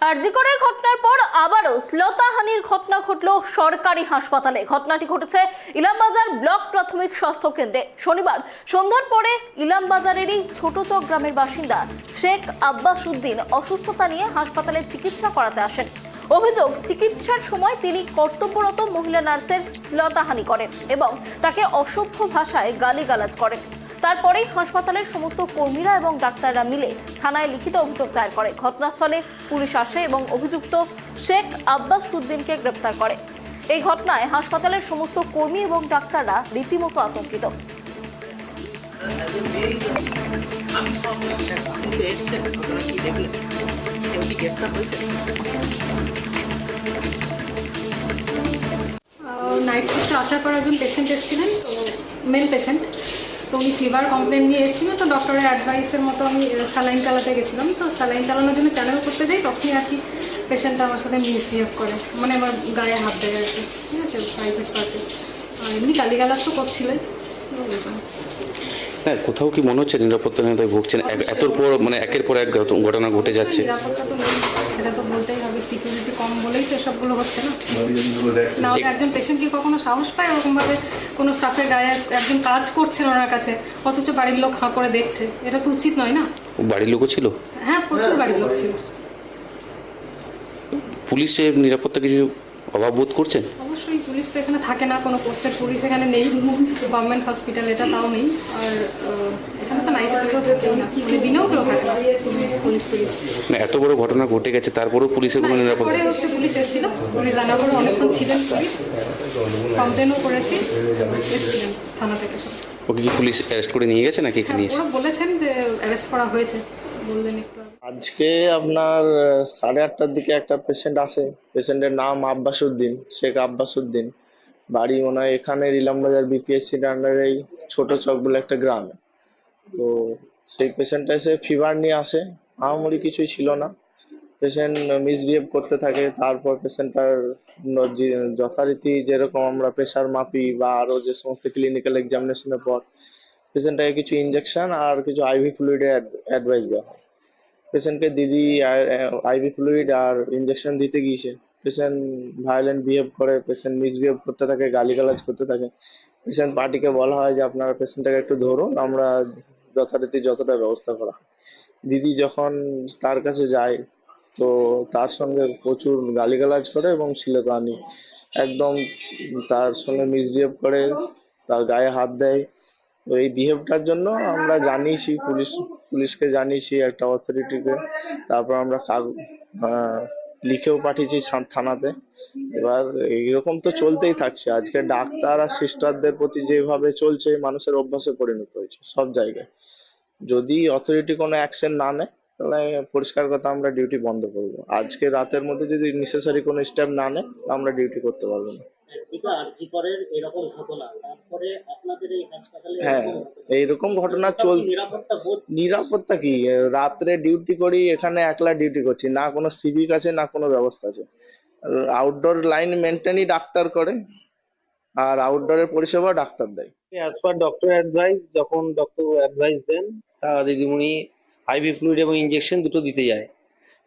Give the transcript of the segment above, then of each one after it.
আরজিকরের ঘটনার পর আবারও শ্লীলতাহানির ঘটনা ঘটল সরকারি হাসপাতালে। ঘটনাটি ঘটেছে ইলামবাজার ব্লক প্রাথমিক স্বাস্থ্য কেন্দ্রে। শনিবার সন্ধ্যার পরে ইলামবাজারেরই ছোটচক গ্রামের বাসিন্দা শেখ আব্বাস উদ্দিন অসুস্থতা নিয়ে হাসপাতালে চিকিৎসা করাতে আসেন। অভিযোগ, চিকিৎসার সময় তিনি কর্তব্যরত মহিলা নার্সের শ্লীলতাহানি করেন এবং তাকে অসভ্য ভাষায় গালিগালাজ করেন। তারপরেই হাসপাতালের সমস্ত কর্মীরা এবং ডাক্তাররা মিলে থানায় লিখিত অভিযোগ দায়ের করে। ঘটনাস্থলে পুলিশ আসে এবং অভিযুক্ত শেখ আব্বাস উদ্দিনকে গ্রেপ্তার করে। এই ঘটনায় হাসপাতালের সমস্ত কর্মী এবং ডাক্তাররা রীতিমতো আতঙ্কিত। নাইট শিফটে আসার পর একজন পেশেন্ট এসেছিলেন, তো মেল পেশেন্ট, তো উনি ফিভার কমপ্লেন নিয়ে এসেছিলেন। তো ডক্টরের অ্যাডভাইসের মতো আমি স্যালাইন চালাতে গেছিলাম। তো স্যালাইন চালানোর জন্য চ্যানেল করতে যাই, তখনই আর কি পেশেন্টটা আমার সাথে মিসবিহেভ করে, মানে আমার গায়ে হাত দেয় আর কি, ঠিক আছে, প্রাইভেট পার্টে। আর এমনি গালিগালাজ তো করছিলেন। হ্যাঁ, কোথাও কি মনে হচ্ছে নিরাপত্তাহীনতায় ভুগছেন? এতর পর মানে একের পর এক ঘটনা ঘটে যাচ্ছে। নিরাপত্তা তো নেই, সেটা তো বলতেই হবে। সিকিউরিটি কম বলেই তো এসবগুলো হচ্ছে না। নাহলে একজন পেশেন্ট কি কখনো সাহস পায় ওরকমভাবে কোনো স্টাফের গায়ে একজন কাজ করছেন ওনার কাছে, অথচ বাড়ির লোক হাঁ করে দেখছে? এটা তো উচিত নয় না। বাড়ির লোকও ছিল? হ্যাঁ, প্রচুর বাড়ির লোক ছিল। পুলিশের নিরাপত্তা কিছু অভাব বোধ করছেন? অবশ্যই, পুলিশ তো এখানে থাকে না, কোনো পোস্টের পুলিশ এখানে নেই। গভর্নমেন্ট হসপিটাল এটা, তাও নেই। আর এখানে তো নাইটে কেউ থাকেই না, মানে দিনেও কেউ থাকে না পুলিশ। না, এত বড় ঘটনা ঘটে গেছে তারপরেও পুলিশের কোনো নিরাপত্তা? পরে হচ্ছে পুলিশ এসেছিল, উনি জানার পরে অনেকক্ষণ ছিলেন পুলিশ, কমপ্লেনও করেছি, এসেছিলেন থানা থেকে সব। ওকে কি পুলিশ অ্যারেস্ট করে নিয়ে গেছে নাকি এখানে নিয়েছে? ওরা বলেছেন যে অ্যারেস্ট করা হয়েছে, বললেন একটু। আজকে আপনার 8:30টার দিকে একটা পেশেন্ট আসে। পেশেন্টের নাম আব্বাস উদ্দিন, শেখ আব্বাস উদ্দিন। বাড়ি মনে হয় এখানে ইলামবাজার বিপিএসসির আন্ডারেই ছোট চক বলে একটা গ্রামে। তো সেই পেশেন্টটা এসে ফিভার নিয়ে আসে, আহামরি কিছুই ছিল না। পেশেন্ট মিসবিহেভ করতে থাকে। তারপর পেশেন্টটার যথারীতি যেরকম আমরা প্রেশার মাপি বা আরো যে সমস্ত ক্লিনিক্যাল এক্সামিনেশনের পর পেশেন্টটাকে কিছু ইনজেকশন আর কিছু আইভি ফ্লুইডের অ্যাডভাইস দেওয়া হয়। পেশেন্টকে দিদি আইভি ফ্লুইড আর ইনজেকশন দিতে গিয়েছে। পেশেন্ট ভায়োলেন্ট বিহেভ করে, পেশেন্ট মিসবিহেভ করতে থাকে, গালিগালাজ করতে থাকে। পেশেন্ট পার্টিকে বলা হয় যে আপনারা পেশেন্টটাকে একটু ধরুন, আমরা যথারীতি যতটা ব্যবস্থা করা হয়। দিদি যখন তার কাছে যায়, তো তার সঙ্গে প্রচুর গালিগালাজ করে এবং শ্লীলতাহানি, একদম তার সঙ্গে মিসবিহেভ করে, তার গায়ে হাত দেয়। তো এই বিহেভটার জন্য আমরা জানিয়েছি পুলিশকে জানিয়েছি, একটা অথরিটিকে। তারপর আমরা লিখেও পাঠিয়েছি থানাতে। এবার এইরকম তো চলতেই থাকছে। আজকে ডাক্তার আর সিস্টারদের প্রতি যেভাবে চলছে, মানুষের অভ্যাসে পরিণত হয়েছে সব জায়গায়। যদি অথরিটি কোনো অ্যাকশন না নেয়, তাহলে পরিষ্কার কথা আমরা ডিউটি বন্ধ করবো। আজকে রাতের মধ্যে যদি নেসেসারি কোনো স্টেপ না নেয়, আমরা ডিউটি করতে পারবো না। কিন্তু আরজিকরের এরকম ঘটনা, তারপরে আপনাদের এই হাসপাতালে হ্যাঁ, এইরকম ঘটনা নিরাপত্তা কি? রাত্রে ডিউটি করি, এখানে একলা ডিউটি করছি, না কোনো সিভিক আছে না কোনো ব্যবস্থা আছে। আউটডোর লাইন মেনটেনই ডাক্তার করে, আর আউটডোরের পরিষেবা ডাক্তার দেয়। অ্যাজ পার ডক্টর অ্যাডভাইস, যখন ডক্টর অ্যাডভাইস দেন, দিদিমণি আইভি ফ্লুইড এবং ইনজেকশন দুটো দিতে যায়।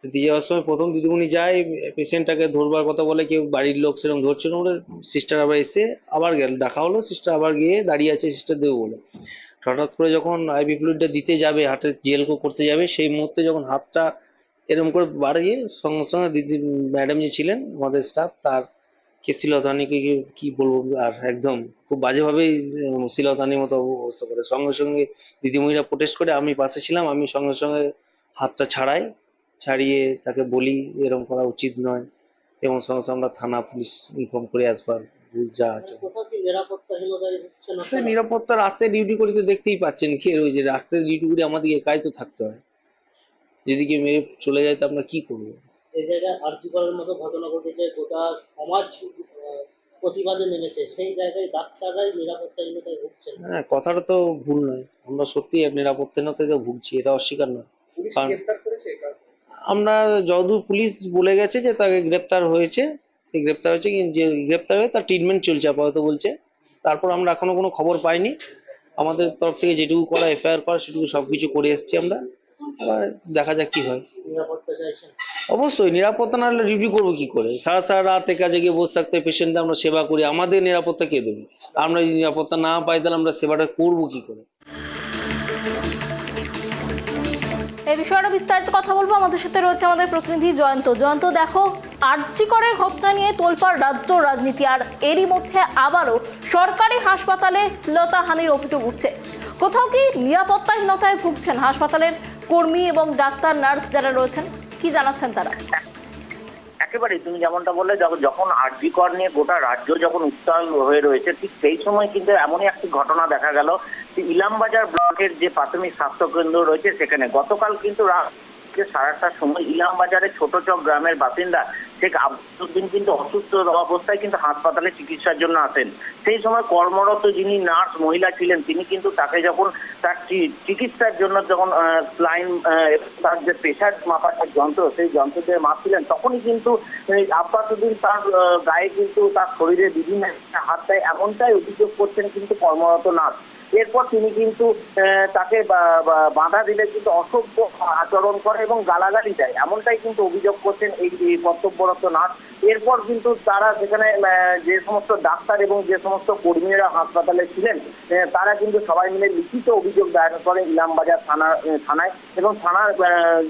তো দিয়ে যাওয়ার সময় প্রথম দিদিমণি যায়, পেশেন্টটাকে ধরবার কথা বলে, কেউ বাড়ির লোক সেরকম ধরছিল বলে সিস্টার আবার এসে আবার গেল, ডাকা হলো, সিস্টার আবার গিয়ে দাঁড়িয়ে আছে সিস্টার দেবো বলে। হঠাৎ করে যখন আইভি ফ্লুইডটা দিতে যাবে, হাতে জেল করতে যাবে, সেই মুহূর্তে যখন হাতটা এরকম করে বাড়িয়ে, সঙ্গে সঙ্গে দিদি ম্যাডাম যে ছিলেন আমাদের স্টাফ, তার কে শ্লীলতাহানিকে কি বলবো, আর একদম খুব বাজেভাবেই শ্লীলতাহানির মতো অবস্থা করে। সঙ্গে সঙ্গে দিদিমণিরা প্রোটেস্ট করে, আমি পাশে ছিলাম, আমি সঙ্গে সঙ্গে হাতটা ছাড়িয়ে তাকে বলি এরকম করা উচিত নয়, এবং সঙ্গে সঙ্গে আমরা থানা পুলিশ ইনফর্ম করে আসবার রুলস যা আছে। সে নিরাপত্তা, রাতে ডিউটি করি তো দেখতেই পাচ্ছেন, কে রয়েছে রাত্রে ডিউটি করে, আমাদের একাই তো থাকতে হয়। যদি কেউ মেরে চলে যায় তো আমরা কি করবো? এই জায়গায় আরজিকরের মতো ঘটনা ঘটেছে, গোটা সমাজ প্রতিবাদে নেমেছে, সেই জায়গায় ডাক্তাররাই নিরাপত্তাহীনতায় ভুগছেন। হ্যাঁ, কথাটা তো ভুল নয়, আমরা সত্যি নিরাপত্তাহীনতায় তো ভুগছি, এটা অস্বীকার নয়। আমরা যতদূর পুলিশ বলে গেছে যে তাকে গ্রেপ্তার হয়েছে, সেই গ্রেপ্তার হয়েছে, যে গ্রেপ্তার হয়ে তার ট্রিটমেন্ট চলছে আপাতত বলছে। তারপর আমরা এখনো কোনো খবর পাইনি। আমাদের তরফ থেকে যেটুকু করা, এফআইআর করা, সেটুকু সবকিছু করে এসেছি আমরা। এবার দেখা যাক কি হয়। নিরাপত্তা চাইছেন? অবশ্যই নিরাপত্তা না হলে ডিউটি করবো কি করে? সারা সারা রাত কাজে গিয়ে বসে থাকতে পেশেন্টদের আমরা সেবা করি, আমাদের নিরাপত্তা কে দেবে? আমরা যদি নিরাপত্তা না পাই তাহলে আমরা সেবাটা করবো কি করে? এই বিষয়ে আরো বিস্তারিত কথা বলবো। আমাদের সাথে রয়েছে আমাদের প্রতিনিধি জয়ন্ত। জয়ন্ত, দেখো, আরজিকরের ঘটনা নিয়ে তোলপাড় রাজ্য রাজনীতি, আর এরই মধ্যে আবারও সরকারি হাসপাতালে শ্লীলতাহানির অভিযোগ উঠছে। কোথাও কি নিরাপত্তাহীনতায় ভুগছেন হাসপাতালের কর্মী এবং ডাক্তার নার্স যারা রয়েছেন? কি জানাচ্ছেন তারা? একেবারে তুমি যেমনটা বললে, যখন আরজি কর নিয়ে গোটা রাজ্য যখন উত্তাল হয়ে রয়েছে, ঠিক সেই সময় কিন্তু এমনই একটি ঘটনা দেখা গেল যে ইলামবাজার ব্লকের যে প্রাথমিক স্বাস্থ্য কেন্দ্র রয়েছে সেখানে গতকাল কিন্তু রাত 8:30টার সময় ইলামবাজারের ছোটচক গ্রামের বাসিন্দা শেখ আব্বাসউদ্দিন কিন্তু অসুস্থ অবস্থায় কিন্তু হাসপাতালে চিকিৎসার জন্য আসেন। সেই সময় কর্মরত যিনি নার্স মহিলা ছিলেন তিনি কিন্তু তাকে যখন তার চিকিৎসার জন্য যখন স্লাইন তার যে প্রেশার মাপার যন্ত্র সেই যন্ত্র দিয়ে মাপছিলেন, তখনই কিন্তু আব্বাসউদ্দিন তার গায়ে কিন্তু তার শরীরে বিভিন্ন হাত দেয়, এমনটাই অভিযোগ করছেন কিন্তু কর্মরত নার্স। এরপর তিনি কিন্তু তাকে বাধা দিলে কিন্তু অসভ্য আচরণ করে এবং গালাগালি দেয়, এমনটাই কিন্তু অভিযোগ করছেন এই কর্তব্যরত নার্স। এরপর কিন্তু তারা সেখানে যে সমস্ত ডাক্তার এবং যে সমস্ত কর্মীরা হাসপাতালে ছিলেন তারা কিন্তু সবাই মিলে লিখিত অভিযোগ দায়ের করে ইলামবাজার থানায় এবং থানার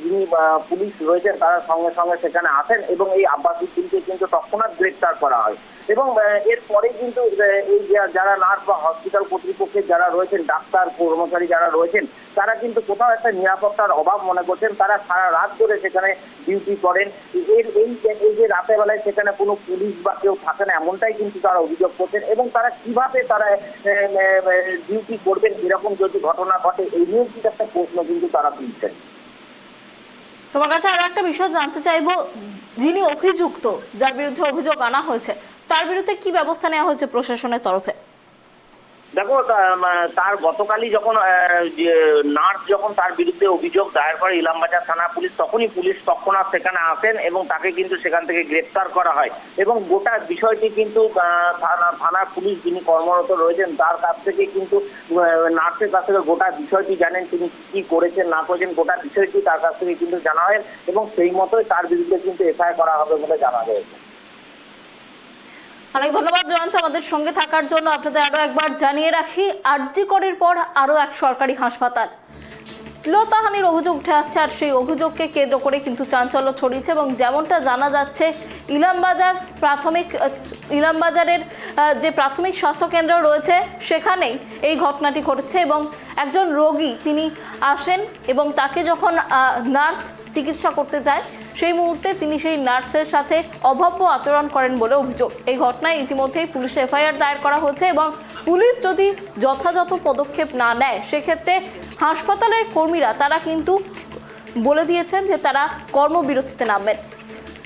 যিনি পুলিশ রয়েছেন তারা সঙ্গে সঙ্গে সেখানে আসেন এবং এই আব্বাসউদ্দিনকে কিন্তু তৎক্ষণাৎ গ্রেফতার করা হয়। এবং এরপরে কিন্তু এই যারা নার্স বা হসপিটাল কর্তৃপক্ষের যারা রয়েছেন, ডাক্তার কর্মচারী যারা রয়েছেন, তারা কিন্তু কোথাও একটা নিরাপত্তার অভাব মনে করছেন। তারা সারা রাত ধরে সেখানে ডিউটি করেন। এই যে রাতের বেলায় সেখানে কোনো পুলিশ বা কেউ থাকে না, এমনটাই কিন্তু তারা অভিযোগ করছেন। এবং তারা কিভাবে তারা ডিউটি করবেন এরকম যদি ঘটনা ঘটে, এই নিয়ে কিন্তু একটা প্রশ্ন কিন্তু তারা তুলছেন। তোমার কাছে আরো একটা বিষয় জানতে চাইবো, যিনি অভিযুক্ত, যার বিরুদ্ধে অভিযোগ আনা হয়েছে, তার বিরুদ্ধে কি ব্যবস্থা নেওয়া হয়েছে প্রশাসনের তরফে? দেখো, তার গতকালই যখন নার্স যখন তার বিরুদ্ধে অভিযোগ দায়ের করে ইলামবাজার থানা পুলিশ, তখনই পুলিশ তৎক্ষণাৎ সেখানে আসেন এবং তাকে কিন্তু সেখান থেকে গ্রেফতার করা হয়। এবং গোটা বিষয়টি কিন্তু থানার পুলিশ যিনি কর্মরত রয়েছেন তার কাছ থেকে কিন্তু নার্সের কাছ থেকে গোটা বিষয়টি জানেন, তিনি কি করেছেন না করেছেন গোটা বিষয়টি তার কাছ থেকে কিন্তু জানা হয় এবং সেই মতোই তার বিরুদ্ধে কিন্তু এফআইআর করা হবে বলে জানা গেছে। অনেক ধন্যবাদ জয়ন্ত আমাদের সঙ্গে থাকার জন্য। আপনাদের আরো একবার জানিয়ে রাখি, আরজি করের পর আরো এক সরকারি হাসপাতাল শ্লীলতাহানির অভিযোগ উঠে আসছে, আর সেই অভিযোগকে কেন্দ্র করে কিন্তু চাঞ্চল্য ছড়িয়েছে। এবং যেমনটা জানা যাচ্ছে, ইলামবাজারের যে প্রাথমিক স্বাস্থ্য কেন্দ্র রয়েছে সেখানেই এই ঘটনাটি ঘটেছে। এবং একজন রোগী তিনি আসেন এবং তাকে যখন নার্স চিকিৎসা করতে যায় সেই মুহূর্তে তিনি সেই নার্সের সাথে অভব্য আচরণ করেন বলে অভিযোগ। এই ঘটনায় ইতিমধ্যেই পুলিশে এফআইআর দায়ের করা হয়েছে এবং পুলিশ যদি যথাযথ পদক্ষেপ না নেয় সেক্ষেত্রে হাসপাতালের কর্মীরা তারা কিন্তু বলে দিয়েছেন যে তারা কর্মবিরতিতে নামবেন।